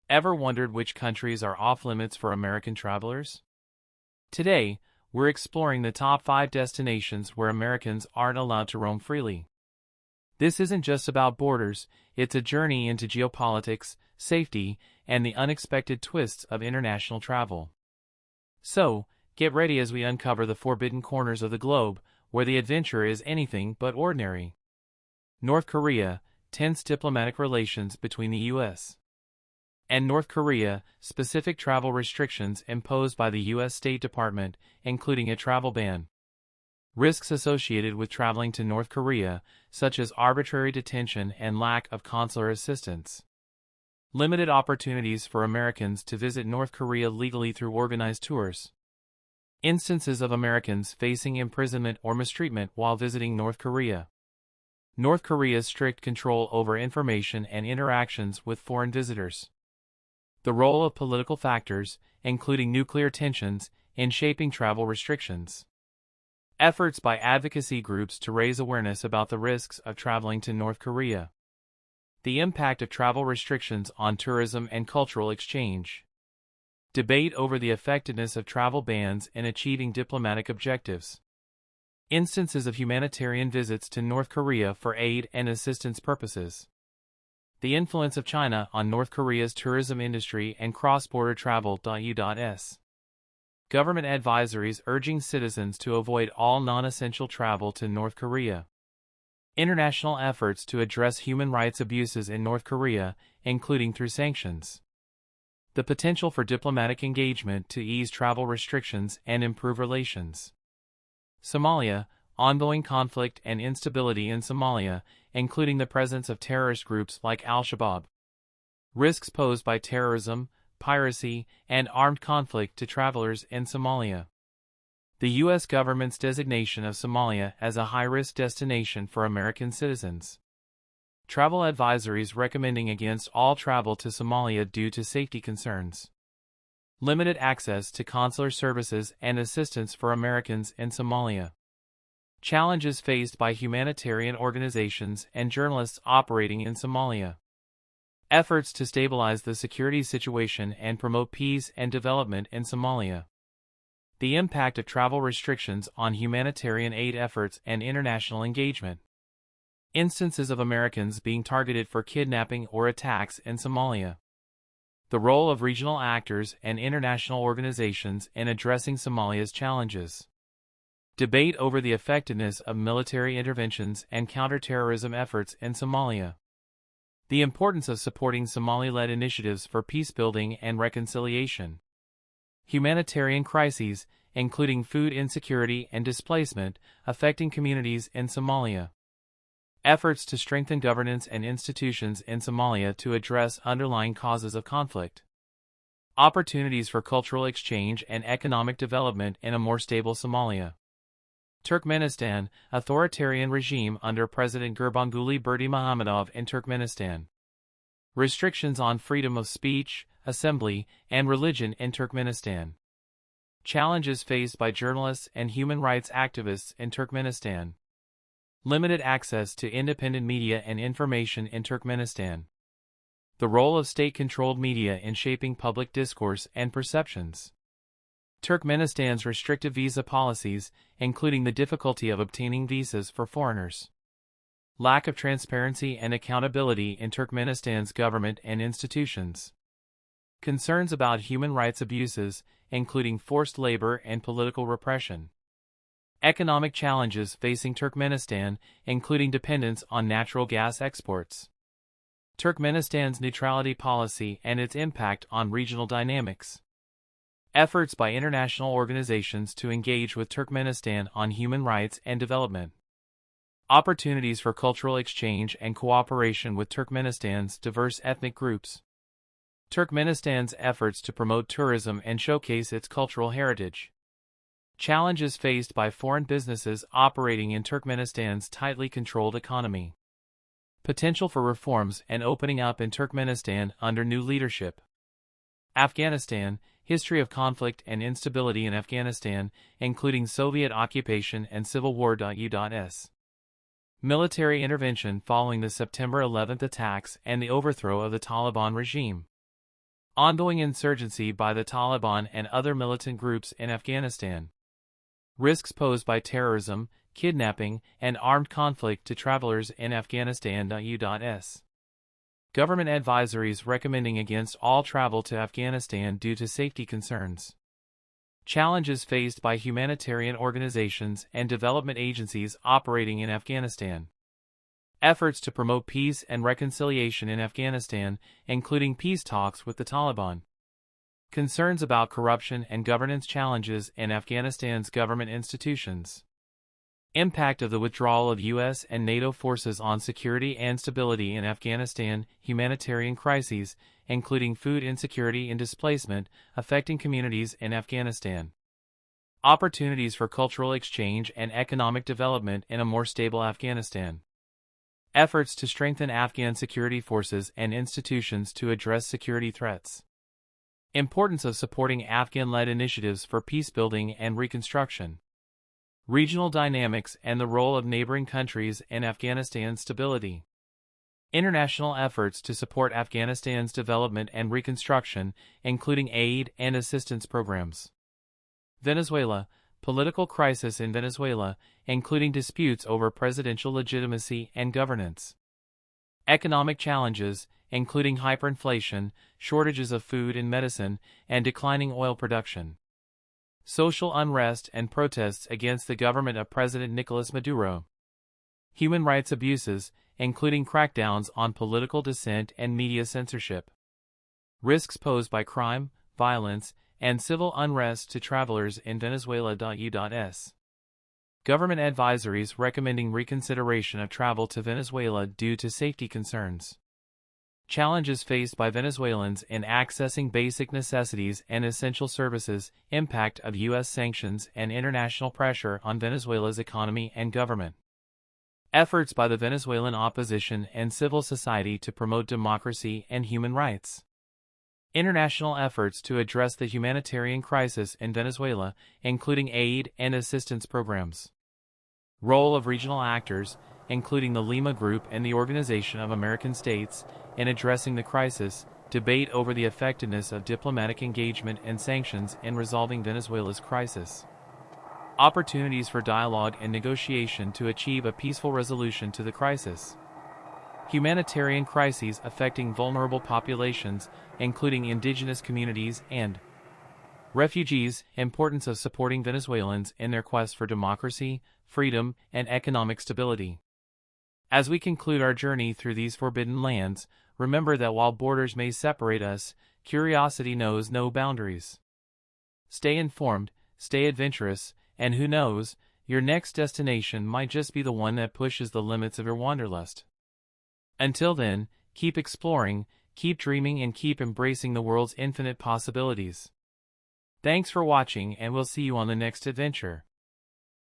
Ever wondered which countries are off limits for American travelers? Today, we're exploring the top 5 destinations where Americans aren't allowed to roam freely. This isn't just about borders, it's a journey into geopolitics, safety, and the unexpected twists of international travel. So, get ready as we uncover the forbidden corners of the globe, where the adventure is anything but ordinary. North Korea, tense diplomatic relations between the U.S. and North Korea, specific travel restrictions imposed by the U.S. State Department, including a travel ban. Risks associated with traveling to North Korea, such as arbitrary detention and lack of consular assistance. Limited opportunities for Americans to visit North Korea legally through organized tours. Instances of Americans facing imprisonment or mistreatment while visiting North Korea. North Korea's strict control over information and interactions with foreign visitors. The role of political factors, including nuclear tensions, in shaping travel restrictions. Efforts by advocacy groups to raise awareness about the risks of traveling to North Korea. The impact of travel restrictions on tourism and cultural exchange. Debate over the effectiveness of travel bans in achieving diplomatic objectives. Instances of humanitarian visits to North Korea for aid and assistance purposes. The influence of China on North Korea's tourism industry and cross-border travel. U.S. Government advisories urging citizens to avoid all non-essential travel to North Korea. International efforts to address human rights abuses in North Korea, including through sanctions. The potential for diplomatic engagement to ease travel restrictions and improve relations. Somalia, ongoing conflict and instability in Somalia, including the presence of terrorist groups like Al-Shabaab. Risks posed by terrorism, piracy, and armed conflict to travelers in Somalia. The U.S. government's designation of Somalia as a high-risk destination for American citizens. Travel advisories recommending against all travel to Somalia due to safety concerns. Limited access to consular services and assistance for Americans in Somalia. Challenges faced by humanitarian organizations and journalists operating in Somalia. Efforts to stabilize the security situation and promote peace and development in Somalia. The impact of travel restrictions on humanitarian aid efforts and international engagement. Instances of Americans being targeted for kidnapping or attacks in Somalia. The role of regional actors and international organizations in addressing Somalia's challenges. Debate over the effectiveness of military interventions and counterterrorism efforts in Somalia. The importance of supporting Somali-led initiatives for peacebuilding and reconciliation. Humanitarian crises, including food insecurity and displacement, affecting communities in Somalia. Efforts to strengthen governance and institutions in Somalia to address underlying causes of conflict. Opportunities for cultural exchange and economic development in a more stable Somalia. Turkmenistan, authoritarian regime under President Gurbanguly Berdimuhamedov in Turkmenistan. Restrictions on freedom of speech, assembly, and religion in Turkmenistan. Challenges faced by journalists and human rights activists in Turkmenistan. Limited access to independent media and information in Turkmenistan. The role of state-controlled media in shaping public discourse and perceptions. Turkmenistan's restrictive visa policies, including the difficulty of obtaining visas for foreigners. Lack of transparency and accountability in Turkmenistan's government and institutions. Concerns about human rights abuses, including forced labor and political repression. Economic challenges facing Turkmenistan, including dependence on natural gas exports. Turkmenistan's neutrality policy and its impact on regional dynamics. Efforts by international organizations to engage with Turkmenistan on human rights and development. Opportunities for cultural exchange and cooperation with Turkmenistan's diverse ethnic groups. Turkmenistan's efforts to promote tourism and showcase its cultural heritage. Challenges faced by foreign businesses operating in Turkmenistan's tightly controlled economy. Potential for reforms and opening up in Turkmenistan under new leadership. Afghanistan, history of conflict and instability in Afghanistan, including Soviet occupation and civil war. U.S. Military intervention following the September 11 attacks and the overthrow of the Taliban regime. Ongoing insurgency by the Taliban and other militant groups in Afghanistan. Risks posed by terrorism, kidnapping, and armed conflict to travelers in Afghanistan. U.S. Government advisories recommending against all travel to Afghanistan due to safety concerns. Challenges faced by humanitarian organizations and development agencies operating in Afghanistan. Efforts to promote peace and reconciliation in Afghanistan, including peace talks with the Taliban. Concerns about corruption and governance challenges in Afghanistan's government institutions. Impact of the withdrawal of U.S. and NATO forces on security and stability in Afghanistan. Humanitarian crises, including food insecurity and displacement, affecting communities in Afghanistan. Opportunities for cultural exchange and economic development in a more stable Afghanistan. Efforts to strengthen Afghan security forces and institutions to address security threats. Importance of supporting Afghan-led initiatives for peacebuilding and reconstruction. Regional dynamics and the role of neighboring countries in Afghanistan's stability. International efforts to support Afghanistan's development and reconstruction, including aid and assistance programs. Venezuela. Political crisis in Venezuela, including disputes over presidential legitimacy and governance. Economic challenges, including hyperinflation, shortages of food and medicine, and declining oil production. Social unrest and protests against the government of President Nicolas Maduro. Human rights abuses, including crackdowns on political dissent and media censorship. Risks posed by crime, violence, and civil unrest to travelers in Venezuela. U.S. Government advisories recommending reconsideration of travel to Venezuela due to safety concerns. Challenges faced by Venezuelans in accessing basic necessities and essential services, impact of U.S. sanctions and international pressure on Venezuela's economy and government. Efforts by the Venezuelan opposition and civil society to promote democracy and human rights. International efforts to address the humanitarian crisis in Venezuela, including aid and assistance programs. Role of regional actors, including the Lima Group and the Organization of American States, in addressing the crisis, debate over the effectiveness of diplomatic engagement and sanctions in resolving Venezuela's crisis. Opportunities for dialogue and negotiation to achieve a peaceful resolution to the crisis. Humanitarian crises affecting vulnerable populations, including indigenous communities and refugees. Importance of supporting Venezuelans in their quest for democracy, freedom, and economic stability. As we conclude our journey through these forbidden lands, remember that while borders may separate us, curiosity knows no boundaries. Stay informed, stay adventurous, and who knows, your next destination might just be the one that pushes the limits of your wanderlust. Until then, keep exploring, keep dreaming, and keep embracing the world's infinite possibilities. Thanks for watching, and we'll see you on the next adventure.